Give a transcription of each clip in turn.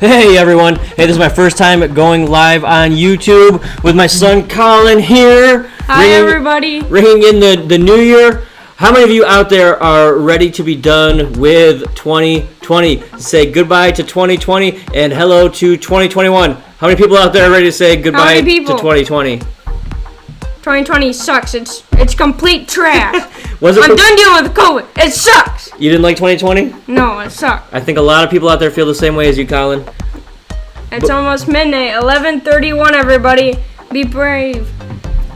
Hey everyone, hey, this is my first time going live on YouTube with my son Colin here. Hi everybody. Ringing in the new year. How many of you out there are ready to be done with 2020? Say goodbye to 2020 and hello to 2021. How many people out there are ready to say goodbye to 2020? 2020 sucks. It's complete trash. I'm done dealing with COVID. It sucks. You didn't like 2020? No, it sucked. I think a lot of people out there feel the same way as you, Colin. It's almost midnight. 11:31. Everybody, be brave.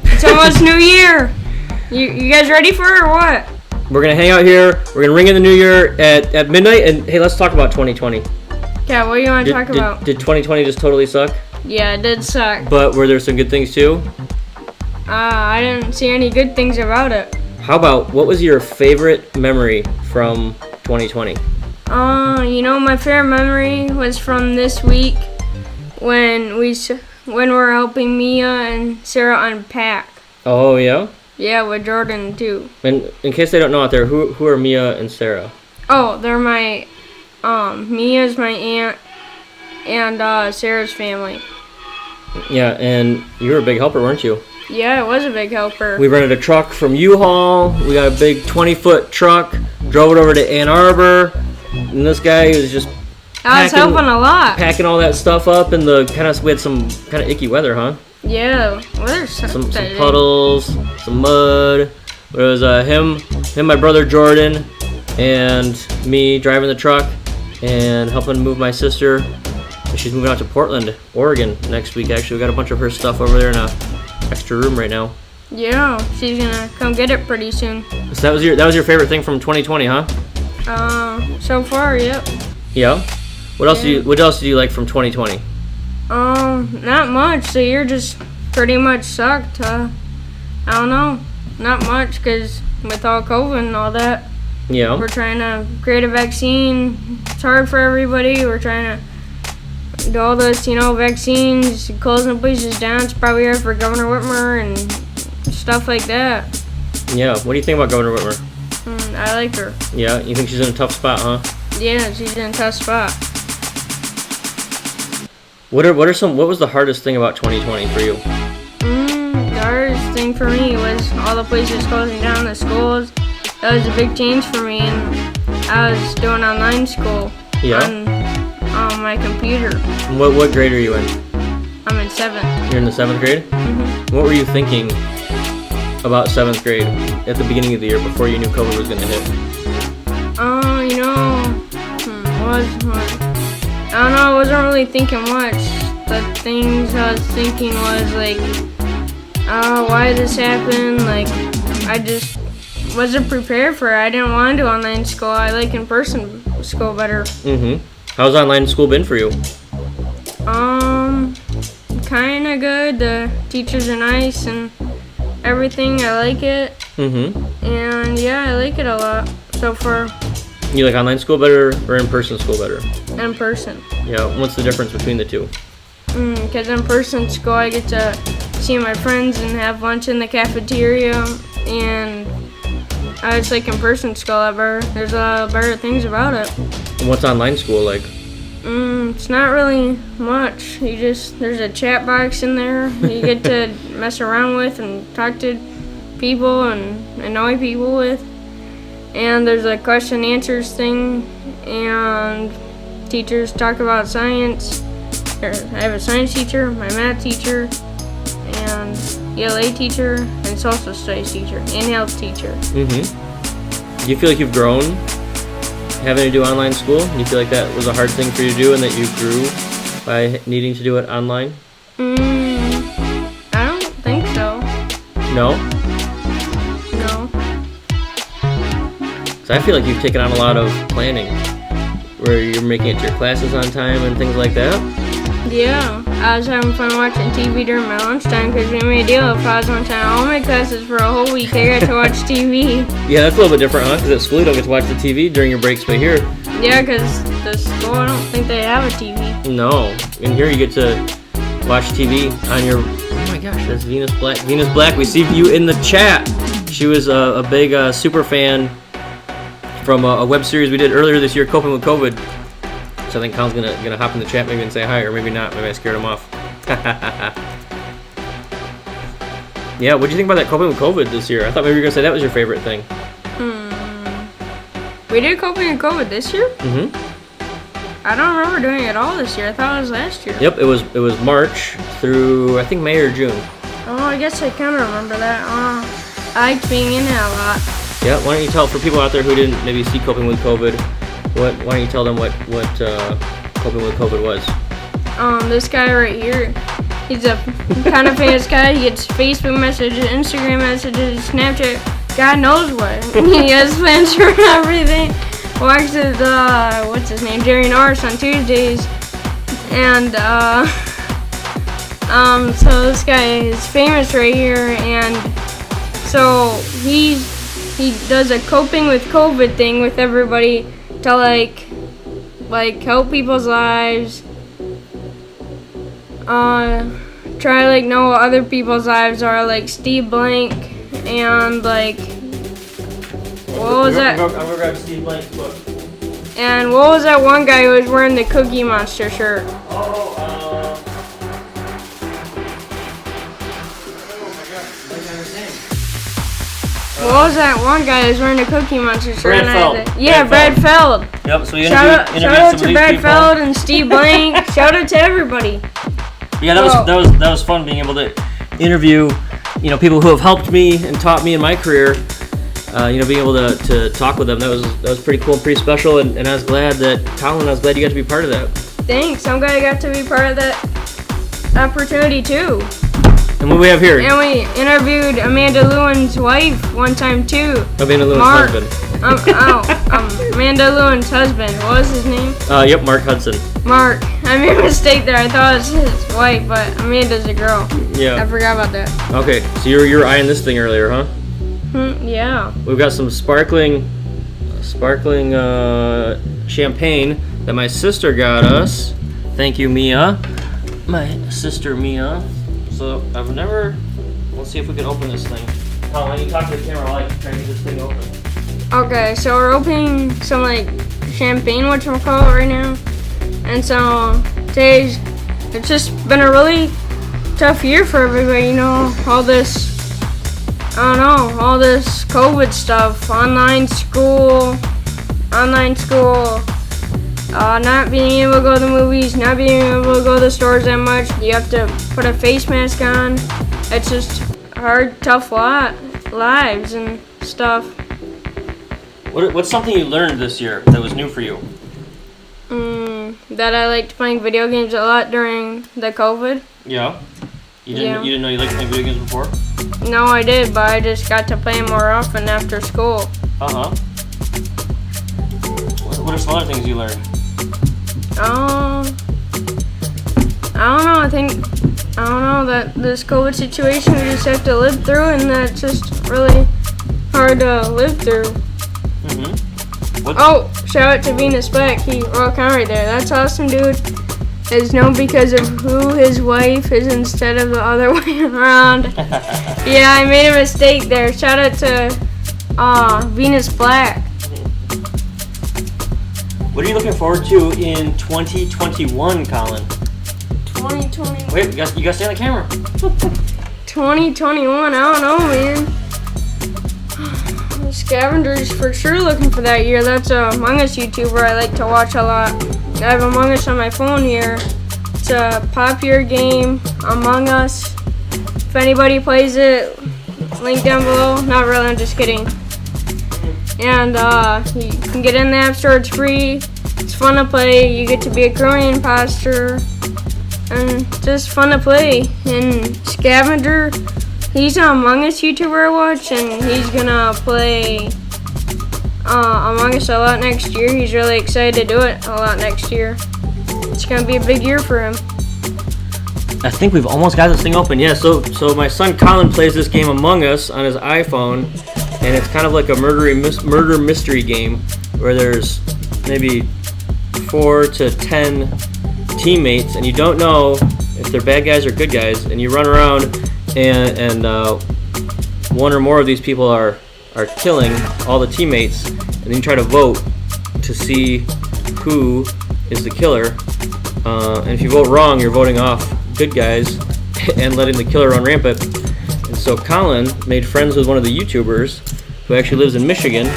It's almost New Year. You guys ready for it or what? We're gonna hang out here. We're gonna ring in the new year at midnight. And hey, let's talk about 2020. Yeah, what do you want to talk about? Did 2020 just totally suck? Yeah, it did suck. But were there some good things too? I didn't see any good things about it. How about, what was your favorite memory from 2020? My favorite memory was from this week when we're helping Mia and Sarah unpack. Oh, yeah? Yeah, with Jordan too. And in case they don't know out there, who are Mia and Sarah? Oh, they're my, Mia's my aunt and Sarah's family. Yeah, and you were a big helper, weren't you? Yeah, it was a big helper. We rented a truck from U-Haul. We got a big 20-foot truck, drove it over to Ann Arbor, and this guy was just I was helping a lot. Packing all that stuff up in the we had some kind of icky weather, huh? Yeah, weather some puddles, some mud. It was him, my brother Jordan, and me driving the truck and helping move my sister. She's moving out to Portland, Oregon next week. Actually, we got a bunch of her stuff over there in a extra room right now. Yeah, she's gonna come get it pretty soon. So that was your favorite thing from 2020, huh? So far, yep. Yeah. What else do you like from 2020? Not much. The year just pretty much sucked. I don't know, not much, cause with all COVID and all that. Yeah. We're trying to create a vaccine. It's hard for everybody. We're trying to do all this, vaccines, closing places down. It's probably hard for Governor Whitmer and stuff like that. Yeah, what do you think about Governor Whitmer? I like her. Yeah, you think she's in a tough spot, huh? Yeah, she's in a tough spot. What was the hardest thing about 2020 for you? The hardest thing for me was all the places closing down, the schools. That was a big change for me, and I was doing online school. Yeah. On my computer. What grade are you in? I'm in 7th. You're in the 7th grade? Mm-hmm. What were you thinking about 7th grade at the beginning of the year before you knew COVID was going to hit? I don't know, I wasn't really thinking much. The things I was thinking was like, why did this happen? Like, I just wasn't prepared for it. I didn't want to do online school. I like in-person school better. Mm-hmm. How's online school been for you? Kind of good. The teachers are nice and everything. I like it. Mm-hmm. And yeah, I like it a lot so far. You like online school better or in-person school better? In person. Yeah, what's the difference between the two? Because in person school I get to see my friends and have lunch in the cafeteria, and I just like in-person school ever. There's a lot of better things about it. And what's online school like? It's not really much. There's a chat box in there you get to mess around with and talk to people and annoy people with. And there's a question and answers thing, and teachers talk about science. I have a science teacher, my math teacher, and ELA teacher, and social studies teacher, and health teacher. Mm-hmm. Do you feel like you've grown having to do online school? Do you feel like that was a hard thing for you to do and that you grew by needing to do it online? I don't think so. No? No. So I feel like you've taken on a lot of planning, where you're making it to your classes on time and things like that. Yeah, I was having fun watching TV during my lunchtime because we made a deal if I was on time all my classes for a whole week, I got to watch TV. Yeah, that's a little bit different, huh? Because at school you don't get to watch the TV during your breaks, but here... Yeah, because the school, I don't think they have a TV. No, and here you get to watch TV on your... Oh my gosh, that's Venus Black. Venus Black, we see you in the chat. She was a big super fan from a web series we did earlier this year, Coping with COVID. So I think Colin's gonna hop in the chat maybe and say hi, or maybe not. Maybe I scared him off. Yeah, what do you think about that coping with COVID this year? I thought maybe you were gonna say that was your favorite thing. We did coping with COVID this year? Mm-hmm. I don't remember doing it all this year. I thought it was last year. Yep, it was March through I think May or June. Oh, I guess I kind of remember that. I liked being in it a lot. Yeah, why don't you tell, for people out there who didn't maybe see coping with COVID, why don't you tell them what coping with COVID was? This guy right here, he's a kind of famous guy. He gets Facebook messages, Instagram messages, Snapchat, God knows what. He has plans for everything. Walks with, what's his name, Jerry Norris on Tuesdays. And, so this guy is famous right here, and so he does a coping with COVID thing with everybody to like help people's lives, try like know what other people's lives are, like Steve Blank, and like what was that? I'm gonna grab Steve Blank's book. And what was that one guy who was wearing the Cookie Monster shirt? What was that one guy who was wearing a Cookie Monster shirt? Brad Feld. Yeah, Brad Feld. Yep, so we Shout interviewed out some to of these Brad people. Feld and Steve Blank. Shout out to everybody. Yeah, that was fun being able to interview, people who have helped me and taught me in my career. Being able to talk with them, that was pretty cool and pretty special. And I was glad that Colin, I was glad you got to be part of that. Thanks. I'm glad I got to be part of that opportunity too. And what do we have here? And we interviewed Amanda Lewin's wife one time too. Amanda Lewin's Mark. husband. Amanda Lewin's husband. What was his name? Yep, Mark Hudson. Mark. I made a mistake there. I thought it was his wife, but Amanda's a girl. Yeah. I forgot about that. Okay, so you were eyeing this thing earlier, huh? Yeah. We've got some sparkling champagne that my sister got us. Thank you, Mia. My sister, Mia. So let's see if we can open this thing. Colin, you talk to the camera while I try to get this thing open. Okay, so we're opening some like champagne, whatchamacallit, right now. And so it's just been a really tough year for everybody, all this COVID stuff, online school, not being able to go to the movies, not being able to go to the stores that much. You have to put a face mask on. It's just hard, tough lives and stuff. What's something you learned this year that was new for you? That I liked playing video games a lot during the COVID. Yeah. You didn't know you liked playing video games before? No, I did, but I just got to play more often after school. Uh-huh. What are some other things you learned? I don't know. I don't know that this COVID situation we just have to live through, and that's just really hard to live through. Mm-hmm. Shout out to Venus Black. He rock on right there. That's awesome, dude. Is known because of who his wife is instead of the other way around. Yeah, I made a mistake there. Shout out to Venus Black. What are you looking forward to in 2021, Colin? 2021. Wait, you gotta stay on the camera. 2021, I don't know, man. Scavengers for sure looking for that year. That's a Among Us YouTuber I like to watch a lot. I have Among Us on my phone here. It's a popular game, Among Us. If anybody plays it, link down below. Not really, I'm just kidding. And you can get in the App Store, it's free. It's fun to play. You get to be a Korean imposter. And just fun to play. And Scavenger, he's an Among Us YouTuber I watch, and he's gonna play Among Us a lot next year. He's really excited to do it a lot next year. It's gonna be a big year for him. I think we've almost got this thing open. Yeah, so my son Colin plays this game Among Us on his iPhone, and it's kind of like a murder mystery game where there's maybe 4 to 10 teammates, and you don't know if they're bad guys or good guys, and you run around and one or more of these people are killing all the teammates, and then you try to vote to see who is the killer. And if you vote wrong, you're voting off good guys and letting the killer run rampant. And so Colin made friends with one of the YouTubers who actually lives in Michigan,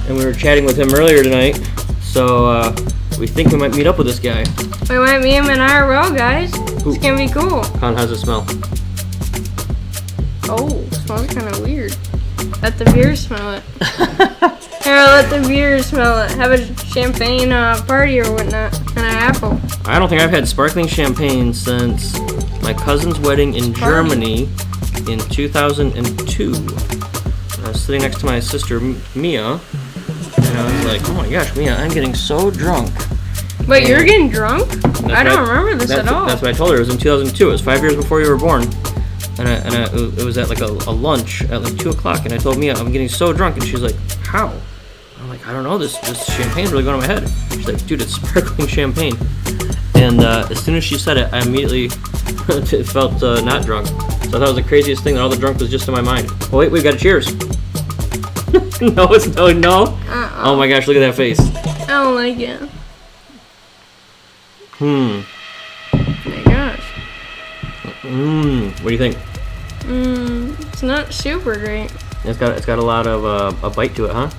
and we were chatting with him earlier tonight. So we think we might meet up with this guy. We might meet him in IRL, guys. It's gonna be cool. Colin, how's it smell? Oh, it smells kind of weird. Let the beer smell it. Here, let the beer smell it. Have a champagne party or whatnot, and an apple. I don't think I've had sparkling champagne since my cousin's wedding in Germany in 2002. I was sitting next to my sister Mia, and I was like, "Oh my gosh, Mia, I'm getting so drunk." Wait, you're getting drunk? I don't remember this at all. That's what I told her. It was in 2002. It was 5 years before you were born. And it was at like a lunch at like 2 o'clock, and I told Mia I'm getting so drunk, and she's like, "How?" I'm like, "I don't know. This champagne's really going to my head." She's like, "Dude, it's sparkling champagne." And as soon as she said it, I immediately felt not drunk. So I thought it was the craziest thing that all the drunk was just in my mind. Oh wait, we've got a cheers. No, it's no. Oh my gosh, look at that face. I don't like it. Oh my gosh. What do you think? It's not super great. It's got a lot of a bite to it, huh?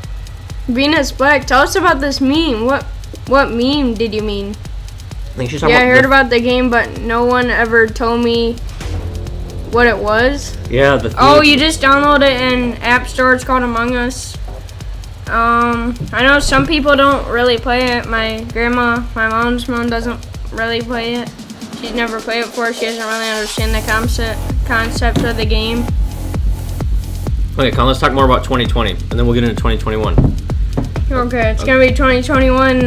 Venus Black, tell us about this meme. What meme did you mean? I think she's talking about I heard about the game, but no one ever told me what it was. Yeah, you just download it in App Store. It's called Among Us. I know some people don't really play it. My mom's mom doesn't really play it. She's never played it before. She doesn't really understand the concept of the game. Okay, Colin, let's talk more about 2020, and then we'll get into 2021. Okay, it's gonna be 2021.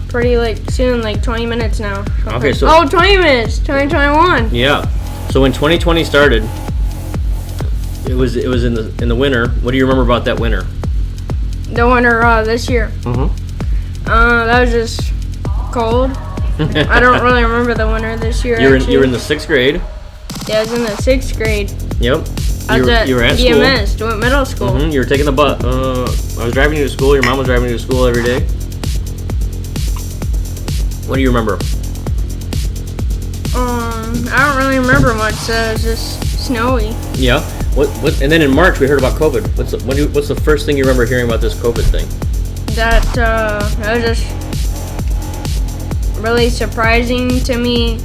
Pretty soon, 20 minutes now. Okay, so 20 minutes, 2021. Yeah. So when 2020 started, it was in the winter. What do you remember about that winter? The winter this year. That was just cold. I don't really remember the winter this year. You were in the 6th grade. Yeah, I was in the 6th grade. Yep. You were at DMS, doing middle school. You were taking the bus. I was driving you to school. Your mom was driving you to school every day. What do you remember? I don't really remember much. It was just snowy. Yeah. What? And then in March we heard about COVID. What's the first thing you remember hearing about this COVID thing? That was just really surprising to me,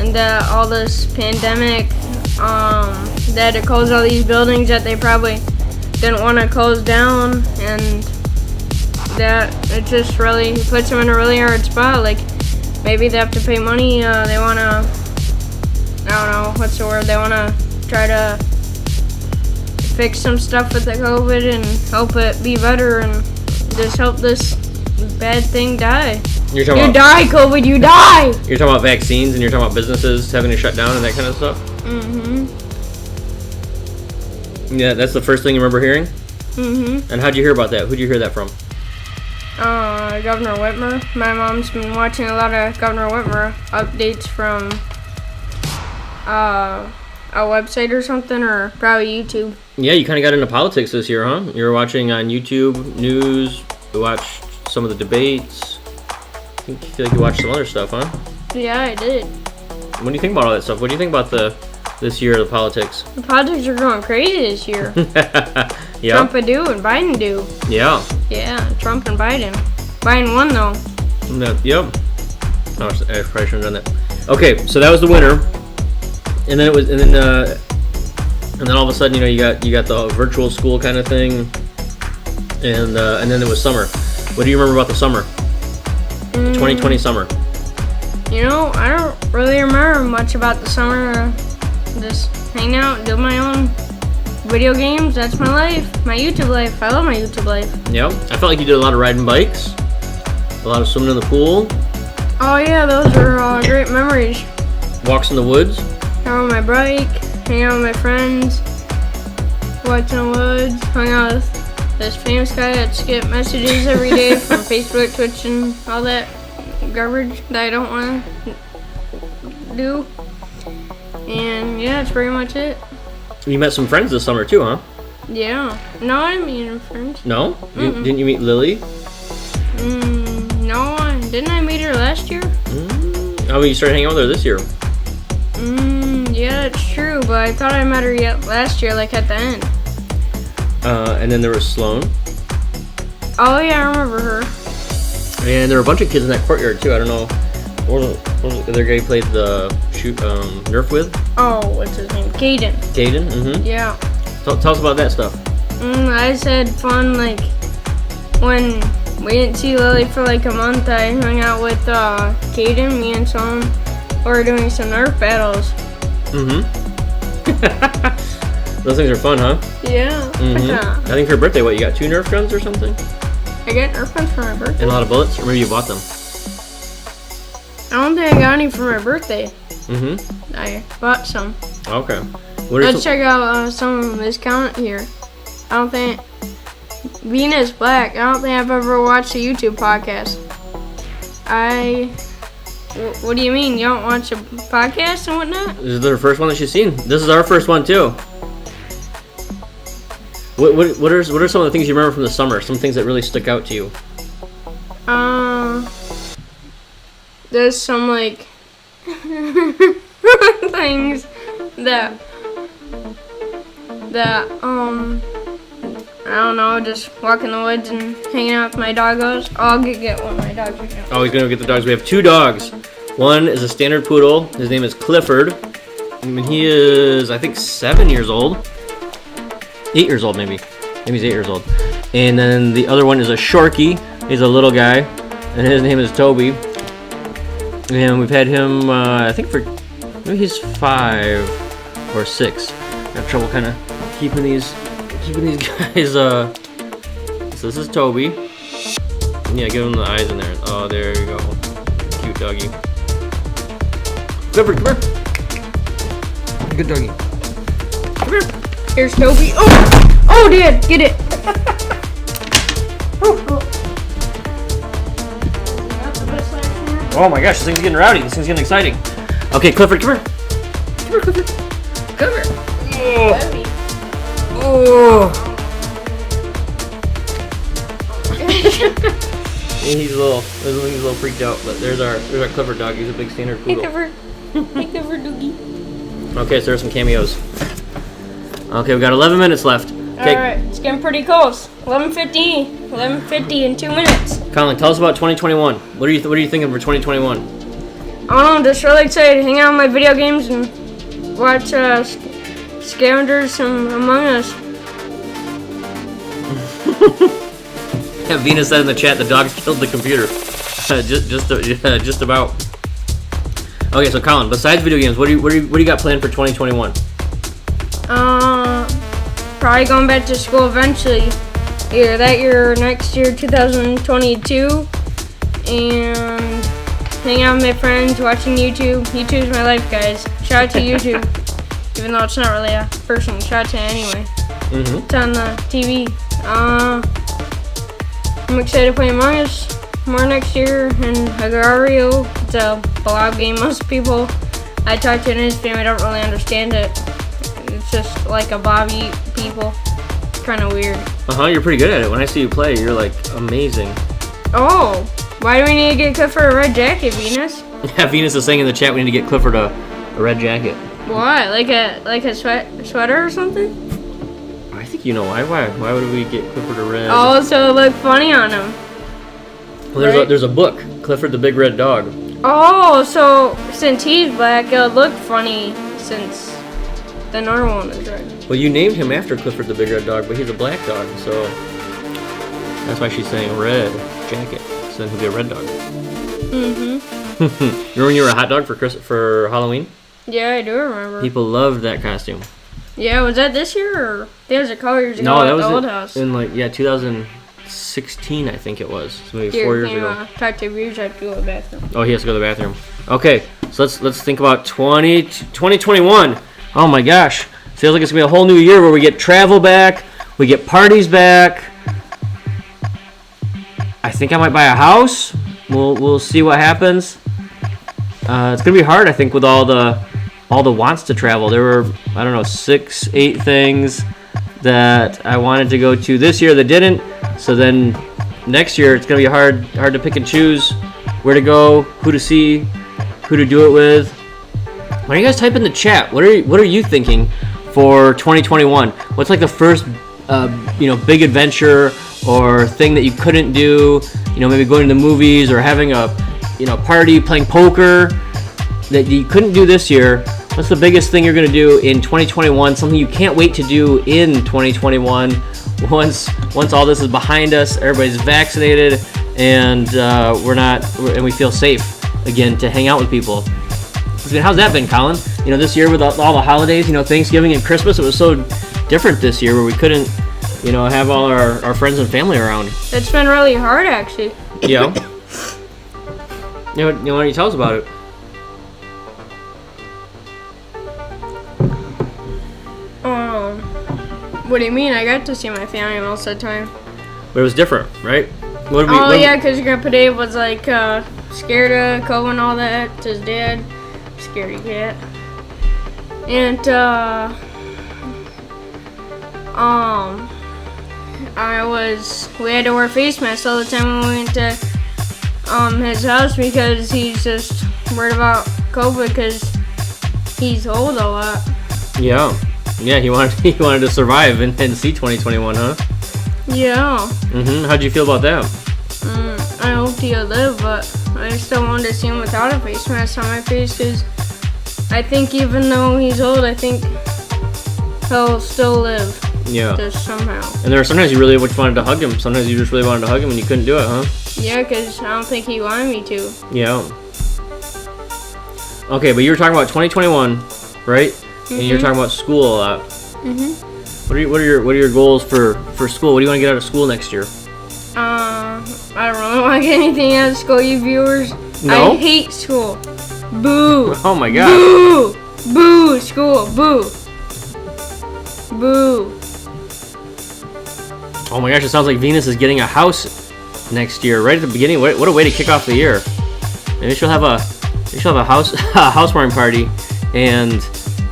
and that all this pandemic, they had to close all these buildings that they probably didn't want to close down, and that it just really puts them in a really hard spot. Maybe they have to pay money. They want to, I don't know, what's the word? They want to try to fix some stuff with the COVID and help it be better and just help this bad thing die. You die, COVID, you die! You're talking about vaccines, and you're talking about businesses having to shut down and that kind of stuff? Yeah, that's the first thing you remember hearing? And how'd you hear about that? Who'd you hear that from? Governor Whitmer. My mom's been watching a lot of Governor Whitmer updates from a website or something, or probably YouTube. Yeah, you kind of got into politics this year, huh? You were watching on YouTube news, you watched some of the debates. I feel like you watched some other stuff, huh? Yeah, I did. What do you think about all that stuff? What do you think about this year of the politics? The politics are going crazy this year. Yeah. Trump do and Biden do. Yeah. Yeah, Trump and Biden. Biden won though. Yep. Oh, I probably shouldn't have done that. Okay, so that was the winter, and then all of a sudden, you got the virtual school kind of thing, and then it was summer. What do you remember about the summer? 2020 summer. I don't really remember much about the summer. Just hang out, do my own video games. That's my life, my YouTube life. I love my YouTube life. Yeah, I felt like you did a lot of riding bikes, a lot of swimming in the pool. Oh yeah, those are great memories. Walks in the woods. On my bike, hang out with my friends, watch in the woods, hung out with this famous guy that get messages every day from Facebook, Twitch, and all that garbage that I don't want to do. And yeah, that's pretty much it. You met some friends this summer too, huh? Yeah. No, I didn't meet any friends. No? Didn't you meet Lily? No, I Didn't I meet her last year? Oh, you started hanging out with her this year. Yeah, that's true, but I thought I met her last year, like at the end. And then there was Sloan. Oh yeah, I remember her. And there were a bunch of kids in that courtyard too. I don't know. What was the other guy you played the Nerf with? Oh, what's his name? Caden. Caden? Mm-hmm. Yeah. Tell us about that stuff. I just had fun, like, when we didn't see Lily for like a month, I hung out with Caden, me and Tom. We were doing some Nerf battles. Those things are fun, huh? Yeah. I think for your birthday, what, you got 2 Nerf guns or something? I got Nerf guns for my birthday. And a lot of bullets? Or maybe you bought them? I don't think I got any for my birthday. Mm-hmm. I bought some. Okay. Let's check out some of his comment here. I don't think... Venus Black. I don't think I've ever watched a YouTube podcast. What do you mean? You don't watch a podcast and whatnot? This is the first one that she's seen. This is our first one too. What are some of the things you remember from the summer? Some things that really stuck out to you? There's some like things that I don't know, just walking the woods and hanging out with my doggos. I'll get one of my dogs right now. Oh, he's gonna get the dogs. We have 2 dogs. One is a standard poodle. His name is Clifford. I mean, he is, I think, 7 years old. 8 years old, maybe. Maybe he's 8 years old. And then the other one is a Shorkie. He's a little guy, and his name is Toby. And we've had him, I think for maybe he's 5 or 6. I have trouble kind of keeping these guys. So this is Toby. Yeah, give him the eyes in there. Oh, there you go. Cute doggy. Clifford, come here. Good doggy. Come here. Here's Toby. Oh, Dad, get it. Oh my gosh, this thing's getting rowdy. This thing's getting exciting. Okay, Clifford, come here. Come here, Clifford. Come here. Oh. He's a little freaked out, but there's our Clifford dog. He's a big standard Hey, poodle. Clifford. Hey, Clifford, doogie. Okay, so there's some cameos. Okay, we got 11 minutes left. Okay. Alright, it's getting pretty close. 11:50 in 2 minutes. Colin, tell us about 2021. What are you thinking for 2021? I don't know, I'm just really excited to hang out on my video games and watch Scavengers and Among Us. Yeah, Venus said in the chat the dogs killed the computer. just about. Okay, so Colin, besides video games, what do you got planned for 2021? Probably going back to school eventually. Either that year or next year, 2022. And hang out with my friends, watching YouTube. YouTube's my life, guys. Shout out to YouTube. Even though it's not really a person, shout out to it anyway. It's on the TV. I'm excited to play Among Us more next year, and Agrario. It's a blog game. Most people I talk to in his family don't really understand it. It's just like a Bob eat people. Kind of weird. You're pretty good at it. When I see you play, you're like amazing. Oh, why do we need to get Clifford a red jacket, Venus? Yeah, Venus is saying in the chat we need to get Clifford a red jacket. Why? Like a sweater or something? I think you know why. Why would we get Clifford a red? Oh, so it look funny on him. Well, there's a book, Clifford the Big Red Dog. Oh, so since he's black, it'll look funny since the normal one is red. Well, you named him after Clifford the Big Red Dog, but he's a black dog, so that's why she's saying red jacket. So then he'll be a red dog. Remember when you were a hot dog for Halloween? Yeah, I do remember. People loved that costume. Yeah, was that this year or that was a couple years ago No, at that was the old house? in 2016, I think it was. So maybe 4 years ago. Talk to Reeves, I have to go to the bathroom. Oh, he has to go to the bathroom. Okay, so let's think about 2021. Oh my gosh, feels like it's gonna be a whole new year where we get travel back, we get parties back. I think I might buy a house. We'll see what happens. It's gonna be hard, I think, with all the wants to travel. There were, I don't know, 6, 8 things that I wanted to go to this year that didn't. So then next year it's gonna be hard to pick and choose where to go, who to see, who to do it with. Why don't you guys type in the chat? What are you thinking for 2021? What's like the first big adventure or thing that you couldn't do? Maybe going to the movies or having a party, playing poker that you couldn't do this year. What's the biggest thing you're going to do in 2021? Something you can't wait to do in 2021 once all this is behind us, everybody's vaccinated, and we feel safe again to hang out with people. How's that been, Colin? This year with all the holidays, Thanksgiving and Christmas, it was so different this year where we couldn't, have all our friends and family around. It's been really hard, actually. Yeah. Why don't you tell us about it? What do you mean? I got to see my family most of the time. But it was different, right? Yeah, because Grandpa Dave was like scared of COVID and all that. His dad, scaredy cat. And we had to wear face masks all the time when we went to his house because he's just worried about COVID because he's old a lot. Yeah. Yeah, he wanted to survive and see 2021, huh? Yeah. How'd you feel about that? I hoped he'd live, but I still wanted to see him without a face mask on my face because I think even though he's old, I think he'll still live. Yeah. Just somehow. And there were sometimes you really wanted to hug him. Sometimes you just really wanted to hug him and you couldn't do it, huh? Yeah, because I don't think he wanted me to. Yeah. Okay, but you were talking about 2021, right? And you're talking about school a lot. What are your goals for school? What do you want to get out of school next year? I don't really want to get anything out of school, you viewers. No? I hate school. Boo. Oh my god. Boo. Boo. School. Boo. Boo. Oh my gosh, it sounds like Venus is getting a house next year, right at the beginning. What a way to kick off the year. Maybe she'll have a housewarming party and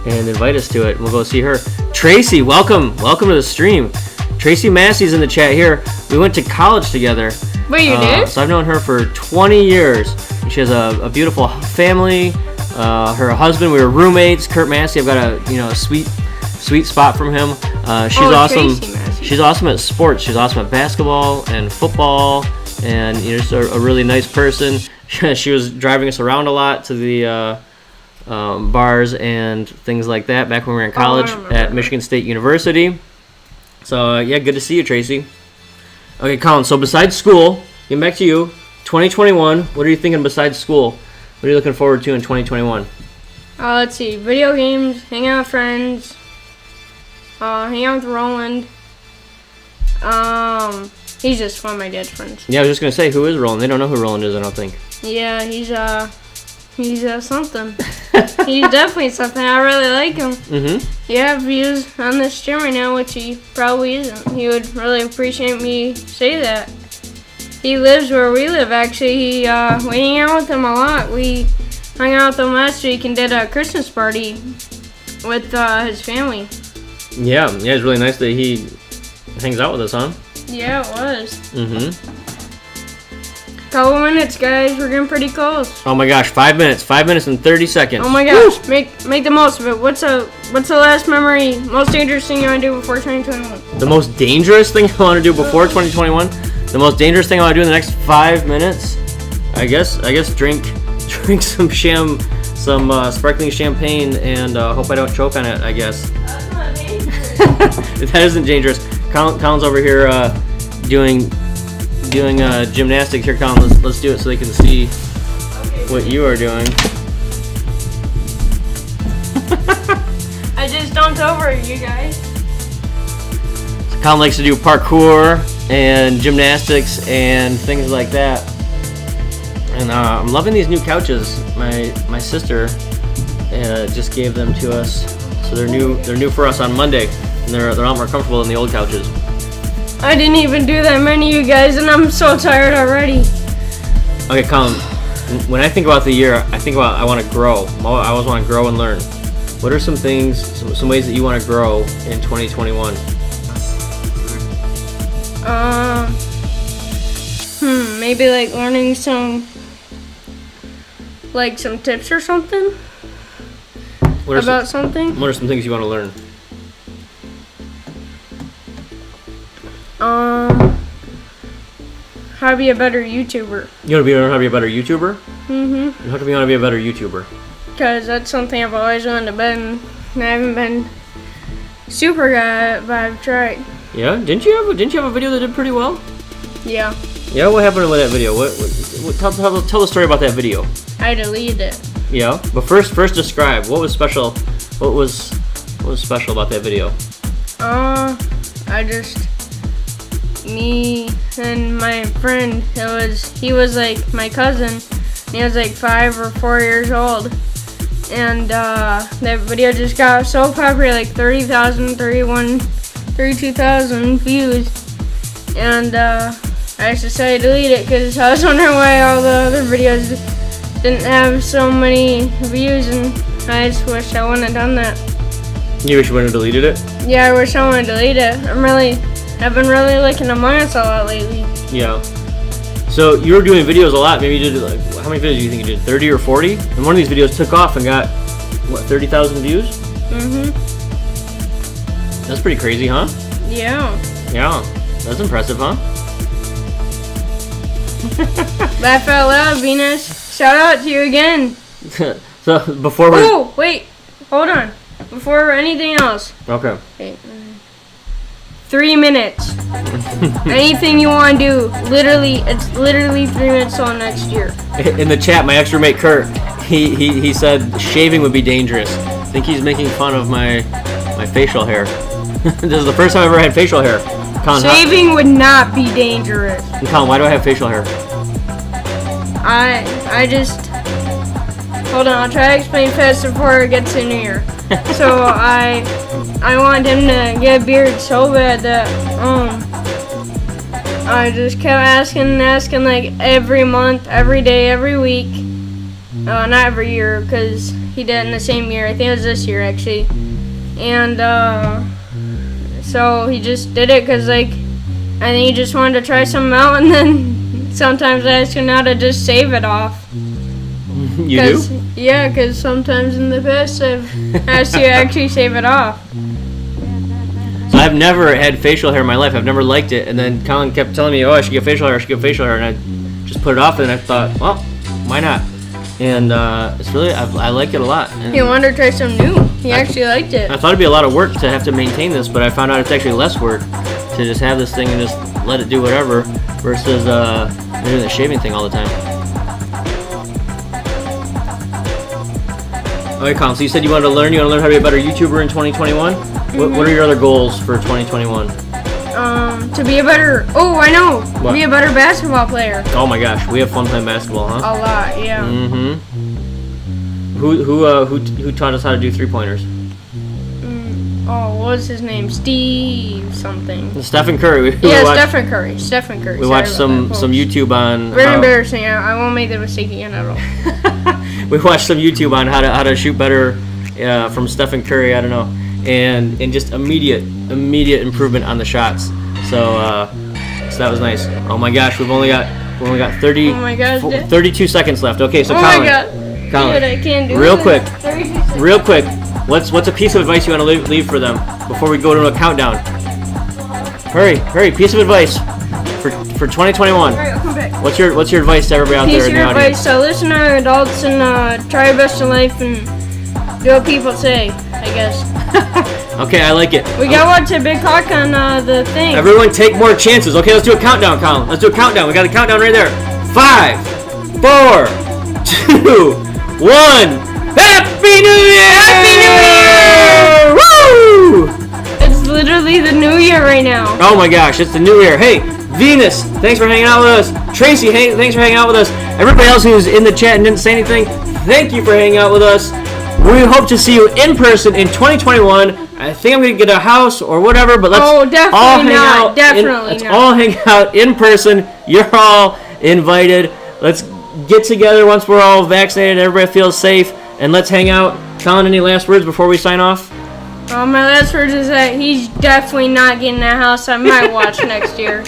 invite us to it. We'll go see her. Tracy, welcome to the stream. Tracy Massey's in the chat here. We went to college together. Wait, you did? So I've known her for 20 years. She has a beautiful family. Her husband, we were roommates. Kurt Massey, I've got a sweet spot from him. She's awesome. She's awesome at sports. She's awesome at basketball and football, and just a really nice person. She was driving us around a lot to the bars and things like that back when we were in college at Michigan State University. So yeah, good to see you, Tracy. Okay, Colin, so besides school, getting back to you, 2021, what are you thinking besides school? What are you looking forward to in 2021? Let's see, video games, hang out with friends, hang out with Roland. He's just one of my dad's friends. Yeah, I was just gonna say, who is Roland? They don't know who Roland is, I don't think. Yeah, he's something. He's definitely something. I really like him. Yeah, if he was on this stream right now, which he probably isn't, he would really appreciate me say that. He lives where we live, actually. We hang out with him a lot. We hung out with him last week and did a Christmas party with his family. Yeah, it's really nice that he hangs out with us, huh? Yeah, it was. Couple minutes, guys. We're getting pretty close. Oh my gosh, 5 minutes. 5 minutes and 30 seconds. Oh my gosh, make the most of it. What's the last memory, most dangerous thing you want to do before 2021? The most dangerous thing I want to do before 2021? The most dangerous thing I want to do in the next 5 minutes? I guess drink some sparkling champagne and hope I don't choke on it, I guess. That's not dangerous. That isn't dangerous. Colin's over here doing gymnastics. Here, Colin, let's do it so they can see what you are doing. I just dumped over you guys. Colin likes to do parkour and gymnastics and things like that. And I'm loving these new couches. My sister just gave them to us, so they're new for us on Monday, and they're a lot more comfortable than the old couches. I didn't even do that many, you guys, and I'm so tired already. Okay, Colin, when I think about the year, I want to grow. I always want to grow and learn. What are some things, some ways that you want to grow in 2021? Maybe like learning some like some tips or something about something. What are some things you want to learn? How to be a better YouTuber. You want to learn how to be a better YouTuber? Mm-hmm. How come you want to be a better YouTuber? Because that's something I've always wanted to be, and I haven't been super good at it, but I've tried. Yeah, didn't you have a video that did pretty well? Yeah. Yeah, what happened with that video? Tell the story about that video. I deleted it. Yeah, but first describe what was special. What was special about that video? Me and my friend. He was like my cousin. And he was like 5 or 4 years old, and that video just got so popular, like 30,000, 32,000 views, and I just decided to delete it because I was wondering why all the other videos didn't have so many views, and I just wish I wouldn't have done that. You wish you wouldn't have deleted it? Yeah, I wish I wouldn't have deleted it. I've been really looking Among Us a lot lately. Yeah. So you were doing videos a lot. Maybe you did like, how many videos do you think you did? 30 or 40? And one of these videos took off and got, what, 30,000 views? Mm-hmm. That's pretty crazy, huh? Yeah. Yeah. That's impressive, huh? Laugh out loud, Venus. Shout out to you again. So before we... Oh, wait. Hold on. Before anything else. Okay. 3 minutes. Anything you want to do. It's literally 3 minutes till next year. In the chat, my ex-roommate Kurt, he said shaving would be dangerous. I think he's making fun of my facial hair. This is the first time I've ever had facial hair. Colin, shaving would not be dangerous. And Colin, why do I have facial hair? I just... Hold on, I'll try to explain fast before it gets in here. So I want him to get a beard so bad that I just kept asking like every month, every day, every week. Not every year, because he did it in the same year. I think it was this year actually. And so he just did it because like I think he just wanted to try something out, and then sometimes I ask him now to just save it off. You do? Yeah, because sometimes in the past I've asked you to actually shave it off. So I've never had facial hair in my life. I've never liked it. And then Colin kept telling me, oh, I should get facial hair, And I just put it off, and I thought, well, why not? And it's really, I like it a lot. And He wanted to try something new. He actually liked it. I thought it'd be a lot of work to have to maintain this, but I found out it's actually less work to just have this thing and just let it do whatever versus doing the shaving thing all the time. Okay, Colin, so you said you wanted to learn how to be a better YouTuber in 2021? Mm-hmm. What are your other goals for 2021? To be a better, I know, What? be a better basketball player. Oh my gosh, we have fun playing basketball, huh? A lot, yeah. Mm-hmm. Who taught us how to do 3-pointers? What was his name? Steve something. Stephen Curry. Stephen Curry. Stephen Curry. We watched some YouTube on. Very embarrassing. I won't make the mistake again at all. We watched some YouTube on how to shoot better from Stephen Curry. I don't know, and just immediate improvement on the shots. So that was nice. Oh my gosh, we've only got 30. Oh my gosh. 32 seconds left. Okay, so Oh Colin. my god. Colin, Dude, I can't do real this. quick. 32 seconds. Real quick. What's a piece of advice you want to leave for them before we go to a countdown? Hurry! Piece of advice for 2021. Alright, I'll come back. What's your advice to everybody out Piece there of in the audience? advice: listen to adults and try your best in life and do what people say. I guess. Okay, I like it. We got one to big talk on the thing. Everyone take more chances. Okay, let's do a countdown, Colin. Let's do a countdown. We got a countdown right there. 5, 4, 2, 1. Happy New Year! Happy New Year! Woo! It's literally the new year right now. Oh my gosh, it's the new year. Hey, Venus, thanks for hanging out with us. Tracy, hey, thanks for hanging out with us. Everybody else who's in the chat and didn't say anything, thank you for hanging out with us. We hope to see you in person in 2021. I think I'm going to get a house or whatever, but let's all hang out. Let's all hang out in person. You're all invited. Let's get together once we're all vaccinated and everybody feels safe, and let's hang out. Colin, any last words before we sign off? My last words is that he's definitely not getting a house I might watch next year.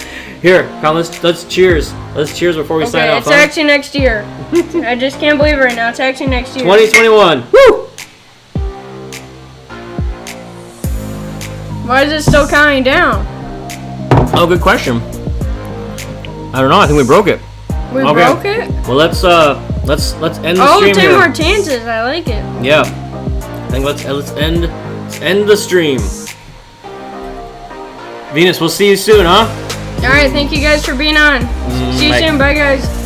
Here, Colin, let's cheers. Let's cheers before we sign Okay, off. it's actually next year. I just can't believe it right now. It's actually next year. 2021. Woo! Why is it still counting down? Oh, good question. I don't know. I think we broke it. We Okay. broke it? Well, let's end the Oh, stream 10 here. more chances. I like it. Yeah. I think let's end the stream. Venus, we'll see you soon, huh? Alright, thank you guys for being on. See you bye. soon. Bye, guys.